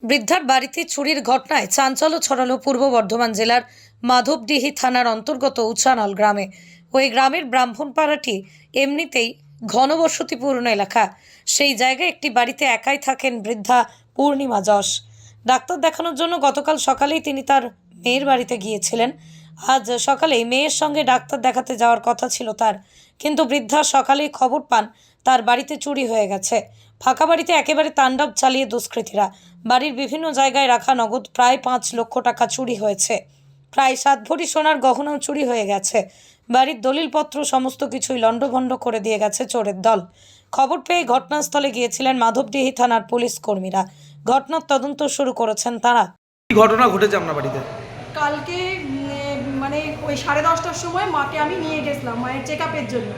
বৃদ্ধার বাড়িতে চুরির ঘটনায় চাঞ্চল্য ছড়ালো পূর্ব বর্ধমান জেলার মাধবডিহি থানার অন্তর্গত উচানল গ্রামে। ওই গ্রামের ব্রাহ্মণপাড়াটি এমনিতেই ঘনবসতিপূর্ণ এলাকা। সেই জায়গায় একটি বাড়িতে একাই থাকেন বৃদ্ধা পূর্ণিমা যশ। ডাক্তার দেখানোর জন্য গতকাল সকালেই তিনি তার মেয়ের বাড়িতে গিয়েছিলেন। আজ সকালেই মেয়ের সঙ্গে ডাক্তার দেখাতে যাওয়ার কথা ছিল তার, কিন্তু বৃদ্ধা সকালেই খবর পান তার বাড়িতে চুরি হয়ে গেছে। ফাঁকা বাড়িতে একেবারে তাণ্ডব চালিয়ে দুষ্কৃতীরা বাড়ির বিভিন্ন জায়গায় রাখা নগদ প্রায় 5 লক্ষ টাকা চুরি হয়েছে। প্রায় 7 ভরি সোনার গহনাও চুরি হয়ে গেছে। বাড়ির দলিলপত্র সমস্ত কিছুই লণ্ডভণ্ড করে দিয়ে গেছে চোরের দল। খবর পেয়ে ঘটনাস্থলে গিয়েছিলেন মাধবডিহি থানার পুলিশ কর্মীরা। ঘটনার তদন্ত শুরু করেছেন তারা। কি ঘটনা ঘটেছে আপনার বাড়িতে? কালকে মানে ওই 10:30টার সময় মাকে আমি নিয়ে গেছিলাম মায়ের চেক আপের জন্য।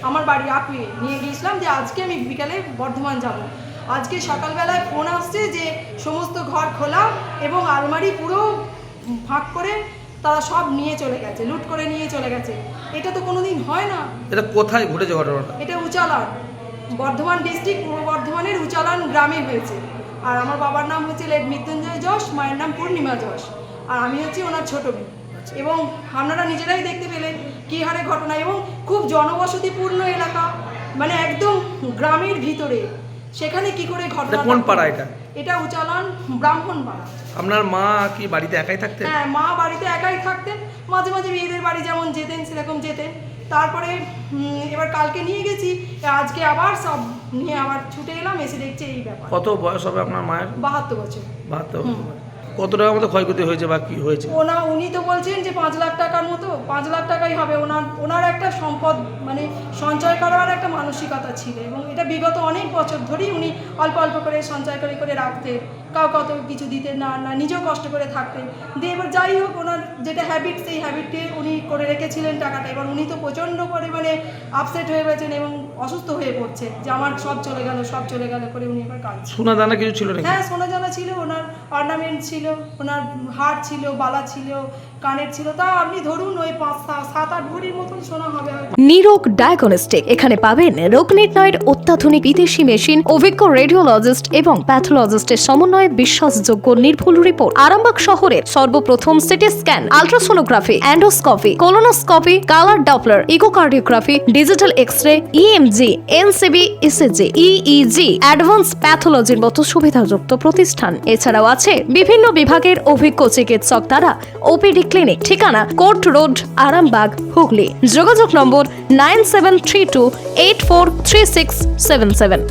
আমার বাড়ি আপুয়ে নিয়ে গিয়েছিলাম যে আজকে আমি বিকালে বর্ধমান যাব। আজকে সকালবেলায় ফোন আসছে যে সমস্ত ঘর খোলা এবং আলমারি পুরো ভাগ করে তারা সব নিয়ে চলে গেছে, লুট করে নিয়ে চলে গেছে। এটা তো কোনোদিন হয় না। এটা কোথায় ঘটেছে ঘটনাটা? এটা উচালান, বর্ধমান ডিস্ট্রিক্ট, পূর্ব বর্ধমানের উচালান গ্রামে হয়েছে। আর আমার বাবার নাম হচ্ছে লেট মৃত্যুঞ্জয় যশ, মায়ের নাম পূর্ণিমা যশ, আর আমি হচ্ছি ওনার ছোটো মেয়ে। এবং আপনারা নিজেরাই দেখতে পেলেন কী হারে ঘটনা, এবং খুব জনবসতিপূর্ণ এলাকা, মানে একদম গ্রামের ভিতরে। সেখানে কি করে ঘটনা? কোন পাড়া এটা? এটা উচালান ব্রাহ্মণ পাড়া। আপনার মা কি বাড়িতে একাই থাকতেন? হ্যাঁ, মা বাড়িতে একাই থাকতেন। মাঝে মাঝে মেয়েদের বাড়ি যেমন যেতেন সেরকম যেতেন। তারপরে এবার কালকে নিয়ে গেছি, আজকে আবার সব নিয়ে আবার ছুটে এলাম, এসে দেখছি এই ব্যাপার। কত বয়স হবে আপনার মায়ের? 72 বছর। 72 বছর। কত টাকার মতো ক্ষয়ক্ষতি হয়েছে বা কি হয়েছে? উনি তো বলছেন যে 5 লাখ টাকার মতো, 5 লাখ টাকাই হবে। ওনার একটা সম্পদ মানে সঞ্চয় করার একটা মানসিকতা ছিল, এবং এটা বিগত অনেক বছর ধরেই উনি অল্প অল্প করে সঞ্চয় করে করে রাখতেন। কত কিছু দিতেন না, নিজেও কষ্ট করে থাকতেন। দিয়ে এবার যাই হোক, ওনার যেটা হ্যাবিট, সেই হ্যাবিটটি উনি করে রেখেছিলেন টাকাটা। এবার উনি তো প্রচণ্ড পরিমাণে আপসেট হয়ে গেছেন এবং অসুস্থ হয়ে পড়ছে যে আমার সব চলে গেল করে উনি এবার কাঁদছেন। সোনা দানা কিছু ছিল নাকি? হ্যাঁ, সোনা জানা ছিল, ওনার অর্নামেন্ট ছিল, ওনার হার ছিল, বালা ছিল, কানের ছিল। তা আপনি ধরুন ওই 7-8 ভরির মতন সোনা হবে। নিরোগ ডায়াগনস্টিক, এখানে পাবেন রোগ নির্ণয়ের অত্যাধুনিক বিদেশি মেশিন, অভিজ্ঞ রেডিওলজিস্ট এবং প্যাথোলজিস্টের সমন্বয়ে বিশ্বাসযোগ্য নির্ভুল রিপোর্ট। আরামবাগ শহরের সর্বপ্রথম CT scan, ultrasonography, endoscopy, colonoscopy, colour Doppler, echocardiography, digital X-ray, EMG, NCV, ECG, EEG, advance প্যাথোলজির মতো সুবিধাযুক্ত প্রতিষ্ঠান। এছাড়াও আছে বিভিন্ন বিভাগের অভিজ্ঞ চিকিৎসক দ্বারা ওপিডি ক্লিনিক। ঠিকানা কোর্ট রোড, আরামবাগ, হুগলি। যোগাযোগ নম্বর 9732843677।